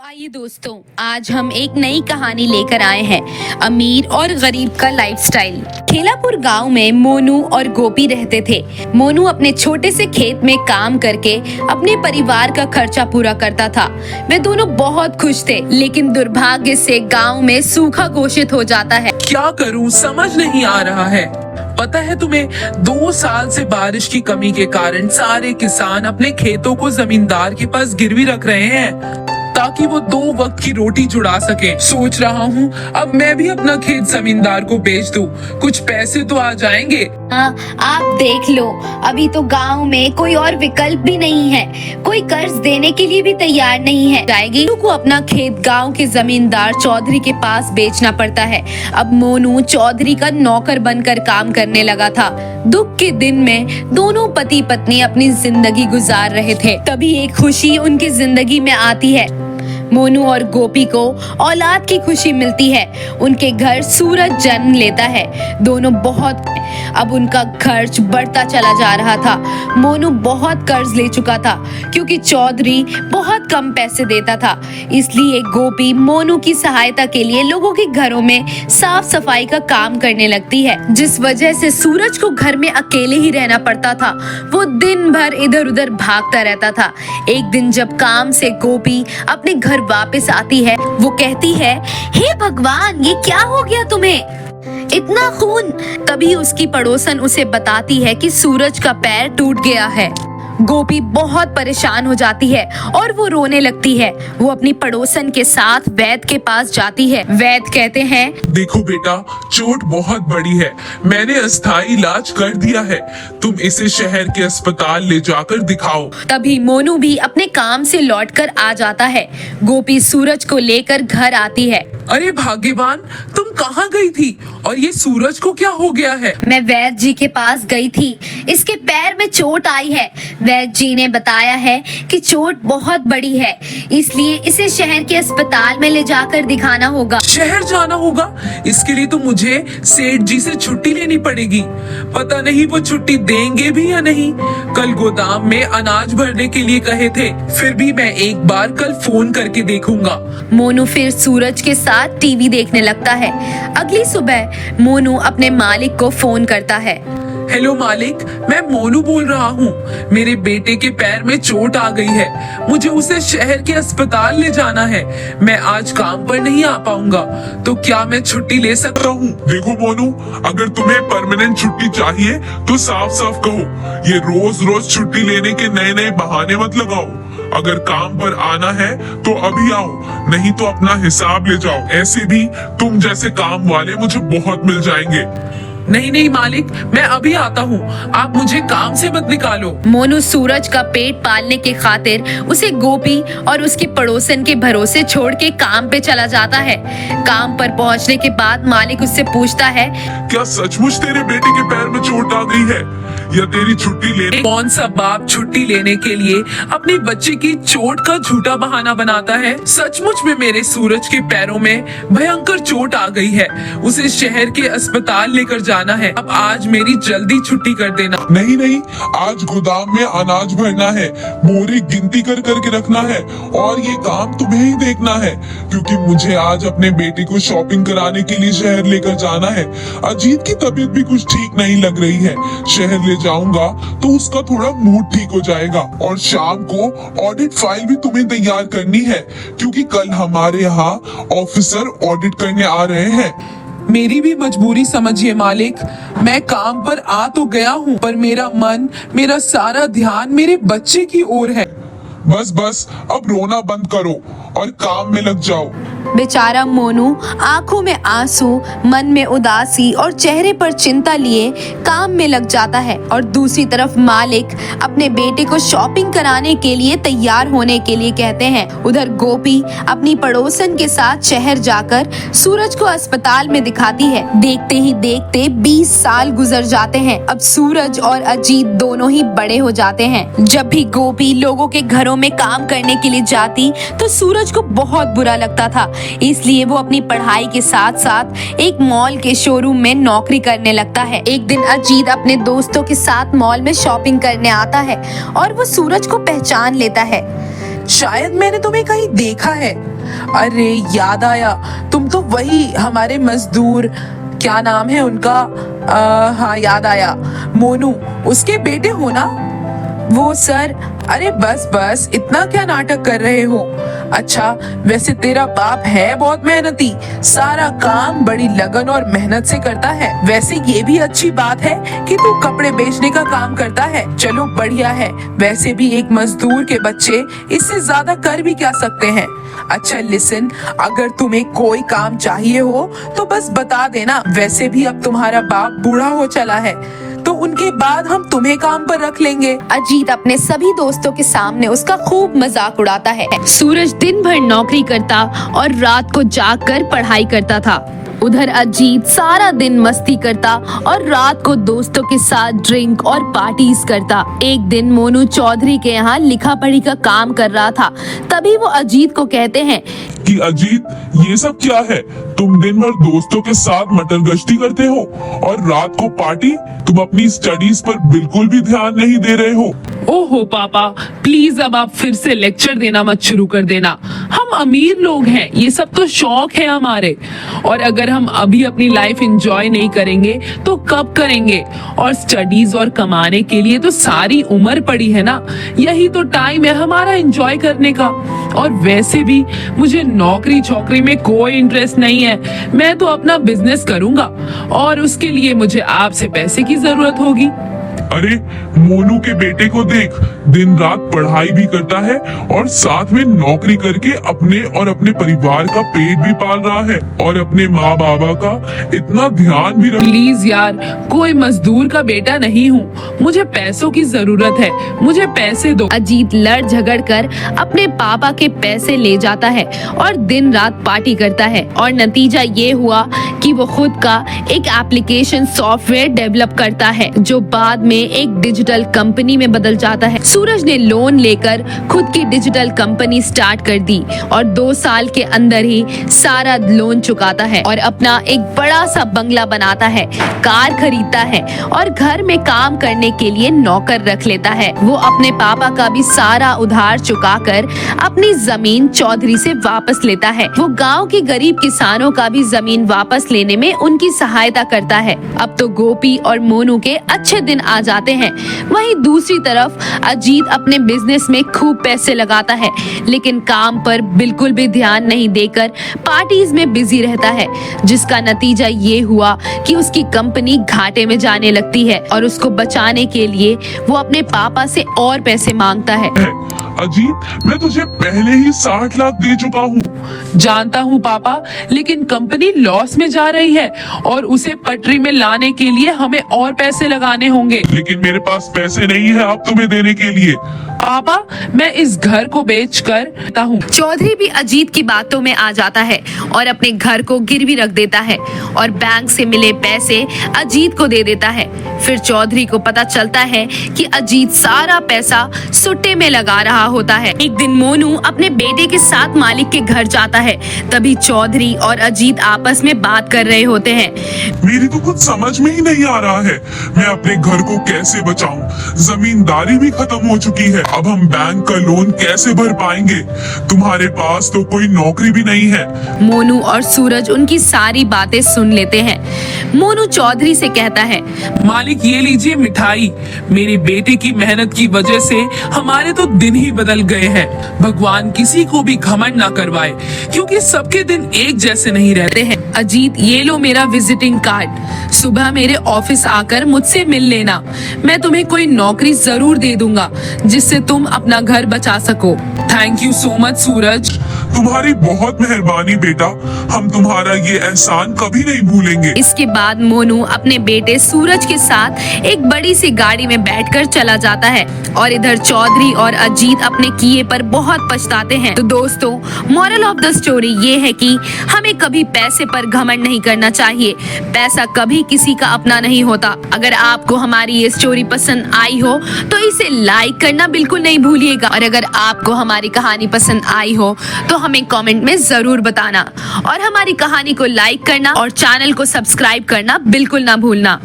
आइए दोस्तों, आज हम एक नई कहानी लेकर आए हैं, अमीर और गरीब का लाइफस्टाइल। खेलापुर गांव में मोनू और गोपी रहते थे। मोनू अपने छोटे से खेत में काम करके अपने परिवार का खर्चा पूरा करता था। वे दोनों बहुत खुश थे, लेकिन दुर्भाग्य से गांव में सूखा घोषित हो जाता है। क्या करूं समझ नहीं आ रहा है। पता है तुम्हें, 2 साल से बारिश की कमी के कारण सारे किसान अपने खेतों को जमींदार के पास गिरवी रख रहे हैं ताकि वो 2 वक्त की रोटी जुड़ा सके। सोच रहा हूँ अब मैं भी अपना खेत जमींदार को बेच दूं, कुछ पैसे तो आ जाएंगे। आप देख लो, अभी तो गांव में कोई और विकल्प भी नहीं है, कोई कर्ज देने के लिए भी तैयार नहीं है। जाएगी को अपना खेत गांव के जमींदार चौधरी के पास बेचना पड़ता है। अब मोनू चौधरी का नौकर बनकर काम करने लगा था। दुख के दिन में दोनों पति पत्नी अपनी जिंदगी गुजार रहे थे, तभी एक खुशी उनकी जिंदगी में आती है। मोनू और गोपी को औलाद की खुशी मिलती है। उनके घर सूरज जन्म लेता है। दोनों बहुत अब उनका खर्च बढ़ता चला जा रहा था। मोनू बहुत कर्ज ले चुका था क्योंकि चौधरी बहुत कम पैसे देता था। इसलिए गोपी मोनू की सहायता के लिए लोगों के घरों में साफ सफाई का काम करने लगती है, जिस वजह से सूरज को घर में अकेले ही रहना पड़ता था। वो दिन भर इधर उधर भागता रहता था। एक दिन जब काम से गोपी अपने घर वापस आती है, वो कहती है, हे भगवान, ये क्या हो गया तुम्हें, इतना खून। तभी उसकी पड़ोसन उसे बताती है कि सूरज का पैर टूट गया है। गोपी बहुत परेशान हो जाती है और वो रोने लगती है। वो अपनी पड़ोसन के साथ वैद्य के पास जाती है। वैद्य कहते हैं, देखो बेटा, चोट बहुत बड़ी है, मैंने अस्थायी इलाज कर दिया है, तुम इसे शहर के अस्पताल ले जाकर दिखाओ। तभी मोनू भी अपने काम से लौटकर आ जाता है। गोपी सूरज को लेकर घर आती है। अरे भाग्यवान, तुम कहाँ गई थी और ये सूरज को क्या हो गया है? मैं वैद्य जी के पास गई थी, इसके पैर में चोट आई है। वैद्य जी ने बताया है कि चोट बहुत बड़ी है, इसलिए इसे शहर के अस्पताल में ले जाकर दिखाना होगा। शहर जाना होगा? इसके लिए तो मुझे सेठ जी से छुट्टी लेनी पड़ेगी। पता नहीं वो छुट्टी देंगे भी या नहीं। कल गोदाम में अनाज भरने के लिए कहे थे, फिर भी मैं एक बार कल फोन करके देखूंगा। मोनू फिर सूरज के साथ टीवी देखने लगता है। अगली सुबह मोनू अपने मालिक को फोन करता है। हेलो मालिक, मैं मोनू बोल रहा हूँ। मेरे बेटे के पैर में चोट आ गई है, मुझे उसे शहर के अस्पताल ले जाना है। मैं आज काम पर नहीं आ पाऊंगा, तो क्या मैं छुट्टी ले सकता हूँ? देखो मोनू, अगर तुम्हें परमानेंट छुट्टी चाहिए तो साफ साफ कहो। ये रोज रोज छुट्टी लेने के नए नए बहाने मत लगाओ। अगर काम पर आना है तो अभी आओ, नहीं तो अपना हिसाब ले जाओ। ऐसे भी तुम जैसे काम वाले मुझे बहुत मिल जाएंगे। नहीं नहीं मालिक, मैं अभी आता हूँ, आप मुझे काम से मत निकालो। मोनू सूरज का पेट पालने के खातिर उसे गोपी और उसकी पड़ोसन के भरोसे छोड़ के काम पे चला जाता है। काम पर पहुँचने के बाद मालिक उससे पूछता है, क्या सचमुच तेरे बेटे के पैर में चोट आ गई है या तेरी छुट्टी लेने? कौन सा बाप छुट्टी लेने के लिए अपने बच्चे की चोट का झूठा बहाना बनाता है? सचमुच में मेरे सूरज के पैरों में भयंकर चोट आ गई है, उसे शहर के अस्पताल लेकर जाना है। अब आज मेरी जल्दी छुट्टी कर देना। नहीं नहीं, आज गोदाम में अनाज भरना है, बोरी गिनती कर करके रखना है, और ये काम तुम्हें ही देखना है, क्योंकि मुझे आज अपने बेटे को शॉपिंग कराने के लिए शहर लेकर जाना है। अजीत की तबीयत भी कुछ ठीक नहीं लग रही है, शहर ले जाऊंगा तो उसका थोड़ा मूड ठीक हो जाएगा। और शाम को ऑडिट फाइल भी तुम्हें तैयार करनी है, क्योंकि कल हमारे यहाँ ऑफिसर ऑडिट करने आ रहे हैं। मेरी भी मजबूरी समझिए मालिक, मैं काम पर आ तो गया हूँ, पर मेरा मन, मेरा सारा ध्यान मेरे बच्चे की ओर है। बस बस, अब रोना बंद करो और काम में लग जाओ। बेचारा मोनू आंखों में आंसू, मन में उदासी और चेहरे पर चिंता लिए काम में लग जाता है। और दूसरी तरफ मालिक अपने बेटे को शॉपिंग कराने के लिए तैयार होने के लिए कहते हैं। उधर गोपी अपनी पड़ोसन के साथ शहर जाकर सूरज को अस्पताल में दिखाती है। देखते ही देखते 20 साल गुजर जाते हैं। अब सूरज और अजीत दोनों ही बड़े हो जाते हैं। जब भी गोपी लोगों के घरों में काम करने के लिए जाती तो सूरज को बहुत बुरा लगता था, इसलिए वो अपनी पढ़ाई के साथ साथ एक मॉल के शोरूम में नौकरी करने लगता है। एक दिन अजीत अपने दोस्तों के साथ मॉल में शॉपिंग करने आता है और वो सूरज को पहचान लेता है। शायद मैंने तुम्हें कहीं देखा है। अरे याद आया, तुम तो वही हमारे मजदूर, क्या नाम है उनका, हाँ याद आया, मोनू, उसके बेटे हो ना? वो सर, अरे बस बस, इतना क्या नाटक कर रहे हो? अच्छा, वैसे तेरा बाप है बहुत मेहनती, सारा काम बड़ी लगन और मेहनत से करता है। वैसे ये भी अच्छी बात है कि तू कपड़े बेचने का काम करता है, चलो बढ़िया है। वैसे भी एक मजदूर के बच्चे इससे ज्यादा कर भी क्या सकते हैं। अच्छा लिसन, अगर तुम्हें कोई काम चाहिए हो तो बस बता देना। वैसे भी अब तुम्हारा बाप बूढ़ा हो चला है, तो उनके बाद हम तुम्हें काम पर रख लेंगे। अजीत अपने सभी दोस्तों के सामने उसका खूब मजाक उड़ाता है। सूरज दिन भर नौकरी करता और रात को जागकर पढ़ाई करता था। उधर अजीत सारा दिन मस्ती करता और रात को दोस्तों के साथ ड्रिंक और पार्टीज करता। एक दिन मोनू चौधरी के यहाँ लिखा पढ़ी का काम कर रहा था, तभी वो अजीत को कहते हैं कि अजीत, ये सब क्या है? तुम दिन भर दोस्तों के साथ मटर गश्ती करते हो और रात को पार्टी। तुम अपनी स्टडीज पर बिल्कुल भी ध्यान नहीं दे रहे हो। ओहो पापा, प्लीज अब आप फिर से लेक्चर देना मत शुरू कर देना। हम अमीर लोग हैं, ये सब तो शौक है हमारे, और अगर हम अभी अपनी लाइफ एंजॉय नहीं करेंगे तो कब करेंगे? और स्टडीज और कमाने के लिए तो सारी उम्र पड़ी है ना, यही तो टाइम है हमारा एंजॉय करने का। और वैसे भी मुझे नौकरी छोकरी में कोई इंटरेस्ट नहीं है, मैं तो अपना बिजनेस करूंगा और उसके लिए मुझे आपसे पैसे की जरूरत होगी। अरे मोनू के बेटे को देख, दिन रात पढ़ाई भी करता है और साथ में नौकरी करके अपने और अपने परिवार का पेट भी पाल रहा है और अपने माँ बाबा का इतना ध्यान भी रख। प्लीज यार, कोई मजदूर का बेटा नहीं हूँ, मुझे पैसों की जरूरत है, मुझे पैसे दो। अजीत लड़ झगड़ कर अपने पापा के पैसे ले जाता है और दिन रात पार्टी करता है, और नतीजा ये हुआ कि वो खुद का एक एप्लीकेशन सॉफ्टवेयर डेवलप करता है जो बाद में एक डिजिटल कंपनी में बदल जाता है। सूरज ने लोन लेकर खुद की डिजिटल कंपनी स्टार्ट कर दी और 2 साल के अंदर ही सारा लोन चुकाता है और अपना एक बड़ा सा बंगला बनाता है, कार खरीदता है और घर में काम करने के लिए नौकर रख लेता है। वो अपने पापा का भी सारा उधार चुकाकर अपनी जमीन चौधरी से वापस लेता है। वो गांव के गरीब किसानों का भी जमीन वापस लेने में उनकी सहायता करता है। अब तो गोपी और मोनू के अच्छे दिन आ जाते हैं। वहीं दूसरी तरफ अजीत अपने बिजनेस में खूब पैसे लगाता है, लेकिन काम पर बिल्कुल भी ध्यान नहीं देकर पार्टीज में बिजी रहता है, जिसका नतीजा ये हुआ कि उसकी कंपनी घाटे में जाने लगती है और उसको बचाने के लिए वो अपने पापा से और पैसे मांगता है। अजीत, मैं तुझे पहले ही 60 लाख दे चुका हूँ। जानता हूँ पापा, लेकिन कंपनी लॉस में जा रही है और उसे पटरी में लाने के लिए हमें और पैसे लगाने होंगे। लेकिन मेरे पास पैसे नहीं है अब तुम्हें देने के लिए। पापा, मैं इस घर को बेचकर हूँ। चौधरी भी अजीत की बातों में आ जाता है और अपने घर को गिरवी रख देता है और बैंक से मिले पैसे अजीत को दे देता है। फिर चौधरी को पता चलता है कि अजीत सारा पैसा सुट्टे में लगा रहा होता है। एक दिन मोनू अपने बेटे के साथ मालिक के घर जाता है, तभी चौधरी और अजीत आपस में बात कर रहे होते हैं। मेरी तो कुछ समझ में ही नहीं आ रहा है, मैं अपने घर को कैसे बचाऊं? जमींदारी भी खत्म हो चुकी है, अब हम बैंक का लोन कैसे भर पाएंगे? तुम्हारे पास तो कोई नौकरी भी नहीं है। मोनू और सूरज उनकी सारी बातें सुन लेते हैं। मोनू चौधरी से कहता है, मालिक ये लीजिए मिठाई, मेरे बेटे की मेहनत की वजह से हमारे तो दिन ही बदल गए हैं। भगवान किसी को भी घमंड ना करवाए, क्योंकि सबके दिन एक जैसे नहीं रहते हैं। अजीत, ये लो मेरा विजिटिंग कार्ड, सुबह मेरे ऑफिस आकर मुझसे मिल लेना, मैं तुम्हें कोई नौकरी जरूर दे दूंगा जिससे तुम अपना घर बचा सको। थैंक यू सो मच सूरज। तुम्हारी बहुत मेहरबानी बेटा, हम तुम्हारा ये एहसान कभी नहीं भूलेंगे। इसके बाद मोनू अपने बेटे सूरज के साथ एक बड़ी सी गाड़ी में बैठकर चला जाता है और इधर चौधरी और अजीत अपने किए पर बहुत पछताते हैं। तो दोस्तों, मॉरल ऑफ द स्टोरी ये है कि हमें कभी पैसे पर घमंड नहीं करना चाहिए। पैसा कभी किसी का अपना नहीं होता। अगर आपको हमारी ये स्टोरी पसंद आई हो तो इसे लाइक करना बिल्कुल नहीं भूलिएगा, और अगर आपको हमारी कहानी पसंद आई हो तो हमें कमेंट में जरूर बताना, और हमारी कहानी को लाइक करना और चैनल को सब्सक्राइब करना बिल्कुल ना भूलना।